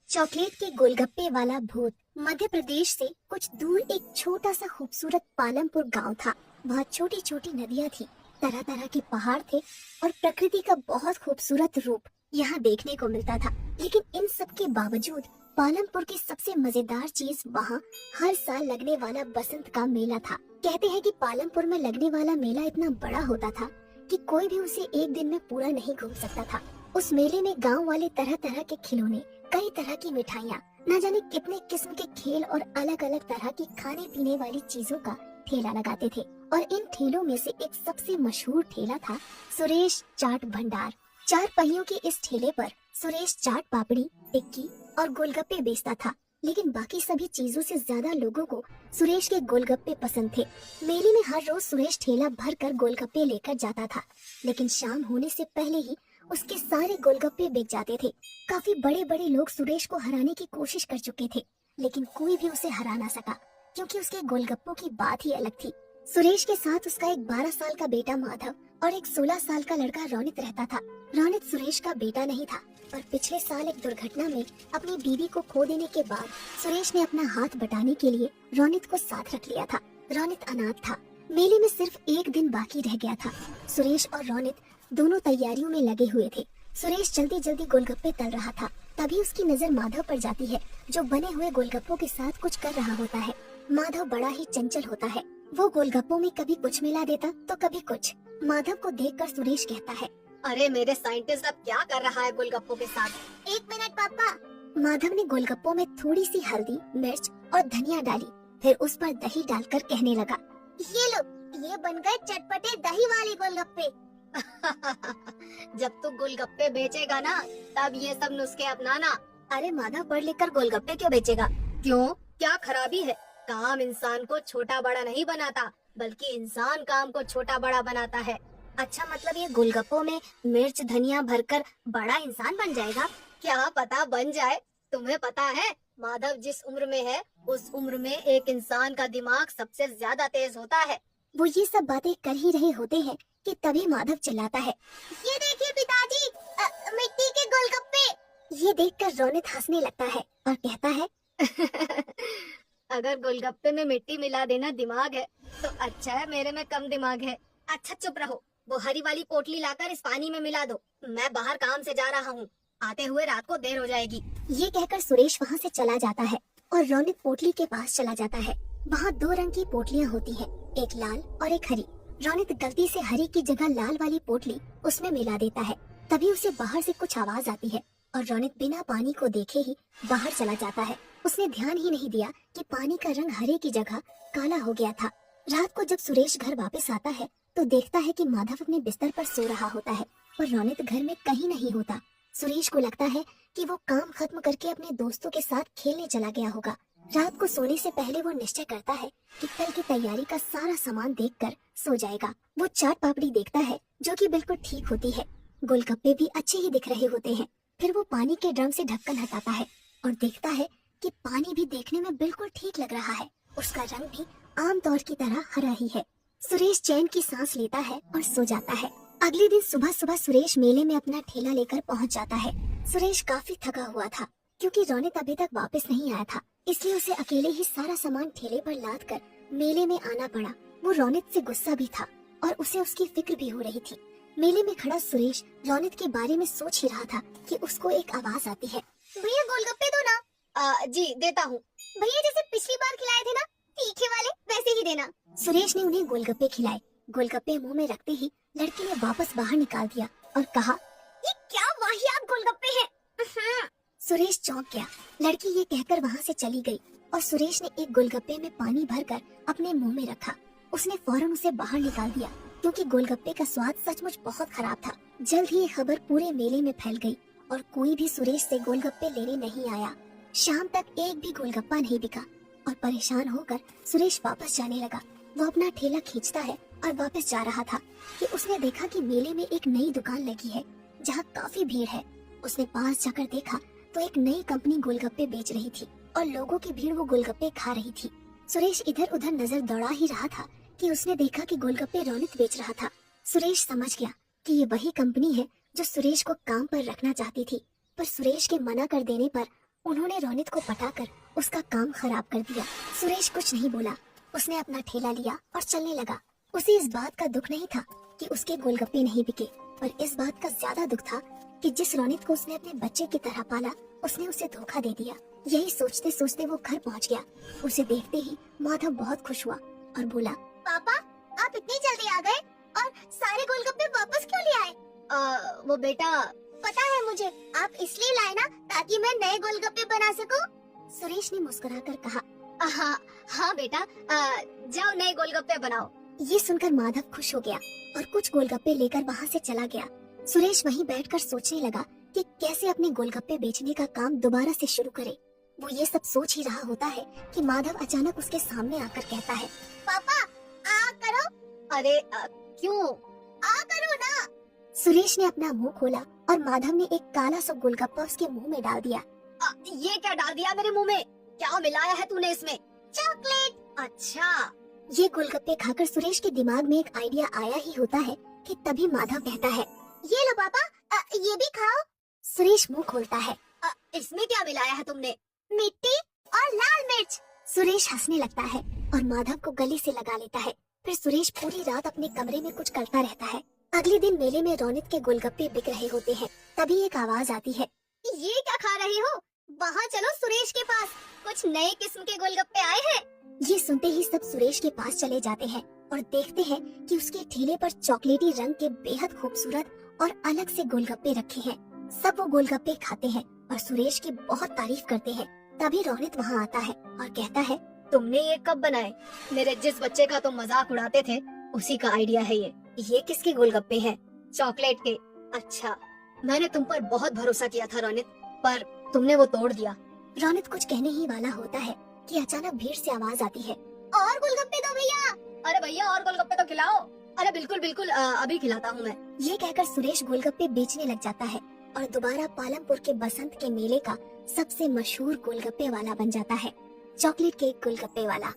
Chocolate के गोलगप्पे वाला भूत। मध्य प्रदेश से कुछ दूर एक छोटा सा खूबसूरत पालमपुर गांव था। बहुत छोटी छोटी नदियां थी, तरह तरह के पहाड़ थे और प्रकृति का बहुत खूबसूरत रूप यहाँ देखने को मिलता था। लेकिन इन सब के बावजूद पालमपुर की सबसे मजेदार चीज वहाँ हर साल लगने वाला बसंत का मेला था। कहते हैं कि पालमपुर में लगने वाला मेला इतना बड़ा होता था कि कोई भी उसे एक दिन में पूरा नहीं घूम सकता था। उस मेले में गांव वाले तरह तरह के खिलौने, कई तरह की मिठाइयाँ, न जाने कितने किस्म के खेल और अलग अलग तरह की खाने पीने वाली चीजों का ठेला लगाते थे। और इन ठेलों में से एक सबसे मशहूर ठेला था सुरेश चाट भंडार। 4 पहियों के इस ठेले पर सुरेश चाट पापड़ी, टिक्की और गोलगप्पे बेचता था। लेकिन बाकी सभी चीजों से ज्यादा लोगों को सुरेश के गोलगप्पे पसंद थे। मेले में हर रोज सुरेश ठेला भर कर गोलगप्पे लेकर जाता था, लेकिन शाम होने से पहले ही उसके सारे गोलगप्पे बिक जाते थे। काफी बड़े बड़े लोग सुरेश को हराने की कोशिश कर चुके थे, लेकिन कोई भी उसे हरा ना सका, क्योंकि उसके गोलगप्पों की बात ही अलग थी। सुरेश के साथ उसका एक 12 साल का बेटा माधव और एक 16 साल का लड़का रोनित रहता था। रोनित सुरेश का बेटा नहीं था, पर पिछले साल एक दुर्घटना में अपनी बीवी को खो देने के बाद सुरेश ने अपना हाथ बटाने के लिए रोनित को साथ रख लिया था। रोनित अनाथ था। मेले में सिर्फ एक दिन बाकी रह गया था। सुरेश और रोनित दोनों तैयारियों में लगे हुए थे। सुरेश जल्दी जल्दी गोलगप्पे तल रहा था, तभी उसकी नजर माधव पर जाती है, जो बने हुए गोलगप्पों के साथ कुछ कर रहा होता है। माधव बड़ा ही चंचल होता है। वो गोलगप्पों में कभी कुछ मिला देता तो कभी कुछ। माधव को देखकर सुरेश कहता है, अरे मेरे साइंटिस्ट अब क्या कर रहा है गोलगप्पों के साथ? 1 मिनट पापा। माधव ने गोलगप्पों में थोड़ी सी हल्दी, मिर्च और धनिया डाली, फिर उस पर दही डालकर कहने लगा, ये लो, ये बन गए चटपटे दही वाले गोलगप्पे। जब तू गोलगप्पे बेचेगा ना, तब ये सब नुस्खे अपनाना। अरे माधव पढ़ लिख कर गोलगप्पे क्यों बेचेगा? क्यों, क्या खराबी है? काम इंसान को छोटा बड़ा नहीं बनाता, बल्कि इंसान काम को छोटा बड़ा बनाता है। अच्छा, मतलब ये गोलगप्पों में मिर्च धनिया भरकर बड़ा इंसान बन जाएगा? क्या पता बन जाए। तुम्हें पता है माधव जिस उम्र में है, उस उम्र में एक इंसान का दिमाग सबसे ज्यादा तेज होता है। वो ये सब बातें कर ही रहे होते हैं कि तभी माधव चिल्लाता है, ये देखिए पिताजी, मिट्टी के गोलगप्पे। ये देखकर रोनित हंसने लगता है और कहता है, अगर गोलगप्पे में मिट्टी मिला देना दिमाग है तो अच्छा है, मेरे में कम दिमाग है। अच्छा चुप रहो, वो हरी वाली पोटली लाकर इस पानी में मिला दो। मैं बाहर काम से जा रहा हूँ, आते हुए रात को देर हो जाएगी। ये कहकर सुरेश वहाँ से चला जाता है और रोनित पोटली के पास चला जाता है। वहाँ 2 रंग की पोटलियाँ होती है, एक लाल और एक हरी। रोनित गलती से हरी की जगह लाल वाली पोटली उसमें मिला देता है। तभी उसे बाहर से कुछ आवाज आती है और रोनित बिना पानी को देखे ही बाहर चला जाता है। उसने ध्यान ही नहीं दिया कि पानी का रंग हरे की जगह काला हो गया था। रात को जब सुरेश घर वापस आता है तो देखता है कि माधव अपने बिस्तर पर सो रहा होता है और रोनित घर में कहीं नहीं होता। सुरेश को लगता है कि वो काम खत्म करके अपने दोस्तों के साथ खेलने चला गया होगा। रात को सोने से पहले वो निश्चय करता है कि कल की तैयारी का सारा सामान देखकर सो जाएगा। वो चाट पापड़ी देखता है, जो कि बिल्कुल ठीक होती है। गोलगप्पे भी अच्छे ही दिख रहे होते हैं। फिर वो पानी के ड्रम से ढक्कन हटाता है और देखता है कि पानी भी देखने में बिल्कुल ठीक लग रहा है। उसका रंग भी आम तौर की तरह हरा ही है। सुरेश चैन की सांस लेता है और सो जाता है। अगले दिन सुबह सुबह सुरेश मेले में अपना ठेला लेकर पहुंच जाता है। सुरेश काफी थका हुआ था, क्योंकि रोनित अभी तक वापस नहीं आया था, इसलिए उसे अकेले ही सारा सामान ठेले पर लाद कर मेले में आना पड़ा। वो रोनित से गुस्सा भी था और उसे उसकी फिक्र भी हो रही थी। मेले में खड़ा सुरेश रोनित के बारे में सोच ही रहा था कि उसको एक आवाज आती है, भैया गोलगप्पे दो ना। जी देता हूँ। भैया जैसे पिछली बार खिलाए थे ना, तीखे वाले, वैसे ही देना। सुरेश ने उन्हें गोलगप्पे खिलाए। गोलगप्पे मुंह में रखते ही लड़के ने वापस बाहर निकाल दिया और कहा, ये क्या वाहियात गोलगप्पे हैं। सुरेश चौंक गया। लड़की ये कहकर वहाँ से चली गई और सुरेश ने एक गोलगप्पे में पानी भरकर अपने मुंह में रखा। उसने फौरन उसे बाहर निकाल दिया, क्योंकि गोलगप्पे का स्वाद सचमुच बहुत खराब था। जल्द ही ये खबर पूरे मेले में फैल गई और कोई भी सुरेश से गोलगप्पे लेने नहीं आया। शाम तक एक भी गोलगप्पा नहीं बिका और परेशान होकर सुरेश वापस जाने लगा। वो अपना ठेला खींचता है और वापस जा रहा था कि उसने देखा कि मेले में एक नई दुकान लगी है, जहाँ काफी भीड़ है। उसने पास जाकर देखा तो एक नई कंपनी गोलगप्पे बेच रही थी और लोगों की भीड़ वो गोलगप्पे खा रही थी। सुरेश इधर उधर नजर दौड़ा ही रहा था कि उसने देखा कि गोलगप्पे रोनित बेच रहा था। सुरेश समझ गया कि ये वही कंपनी है जो सुरेश को काम पर रखना चाहती थी, पर सुरेश के मना कर देने पर उन्होंने रोनित को पटाकर उसका काम खराब कर दिया। सुरेश कुछ नहीं बोला, उसने अपना ठेला लिया और चलने लगा। उसे इस बात का दुख नहीं था कि उसके गोलगप्पे नहीं बिके, पर इस बात का ज्यादा दुख था कि जिस रोनित को उसने अपने बच्चे की तरह पाला, उसने उसे धोखा दे दिया। यही सोचते सोचते वो घर पहुंच गया। उसे देखते ही माधव बहुत खुश हुआ और बोला, पापा आप इतनी जल्दी आ गए और सारे गोलगप्पे वापस क्यों ले आए? वो बेटा, पता है मुझे, आप इसलिए लाए ना ताकि मैं नए गोलगप्पे बना सकूं। सुरेश ने मुस्कुराकर कहा। हाँ बेटा, जाओ नए गोलगप्पे बनाओ। ये सुनकर माधव खुश हो गया और कुछ गोलगप्पे लेकर वहाँ से चला गया। सुरेश वहीं बैठकर सोचने लगा कि कैसे अपने गोलगप्पे बेचने का काम दोबारा से शुरू करे। वो ये सब सोच ही रहा होता है कि माधव अचानक उसके सामने आकर कहता है, पापा आ करो। अरे क्यों? आ करो ना। सुरेश ने अपना मुंह खोला और माधव ने एक काला सा गोलगप्पा उसके मुंह में डाल दिया। ये क्या डाल दिया मेरे मुंह में? क्या मिलाया है तूने इसमें? चॉकलेट। अच्छा। ये गोलगप्पे खाकर सुरेश के दिमाग में एक आइडिया आया ही होता है कि तभी माधव कहता है, ये लो पापा, ये भी खाओ। सुरेश मुंह खोलता है, इसमें क्या मिलाया है तुमने? मिट्टी और लाल मिर्च। सुरेश हंसने लगता है और माधव को गले से लगा लेता है। फिर सुरेश पूरी रात अपने कमरे में कुछ करता रहता है। अगले दिन मेले में रोनित के गोलगप्पे बिक रहे होते हैं। तभी एक आवाज आती है, ये क्या खा रही हो? वहाँ चलो सुरेश के पास, कुछ नए किस्म के गोलगप्पे आए हैं। ये सुनते ही सब सुरेश के पास चले जाते हैं और देखते हैं कि उसके ठेले पर चॉकलेटी रंग के बेहद खूबसूरत और अलग से गोलगप्पे रखे हैं। सब वो गोलगप्पे खाते हैं और सुरेश की बहुत तारीफ करते हैं। तभी रोनित वहाँ आता है और कहता है, तुमने ये कब बनाए? मेरे जिस बच्चे का तुम मजाक उड़ाते थे उसी का आइडिया है ये। ये किसके गोलगप्पे हैं? चॉकलेट के। अच्छा, मैंने तुम पर बहुत भरोसा किया था रोनित, पर तुमने वो तोड़ दिया। रोनित कुछ कहने ही वाला होता है कि अचानक भीड़ से आवाज आती है, और गोलगप्पे दो भैया। अरे भैया और गोलगप्पे तो खिलाओ। अरे बिल्कुल बिल्कुल, अभी खिलाता हूँ मैं। ये कहकर सुरेश गोलगप्पे बेचने लग जाता है और दोबारा पालमपुर के बसंत के मेले का सबसे मशहूर गोलगप्पे वाला बन जाता है, चॉकलेट केक गोलगप्पे वाला।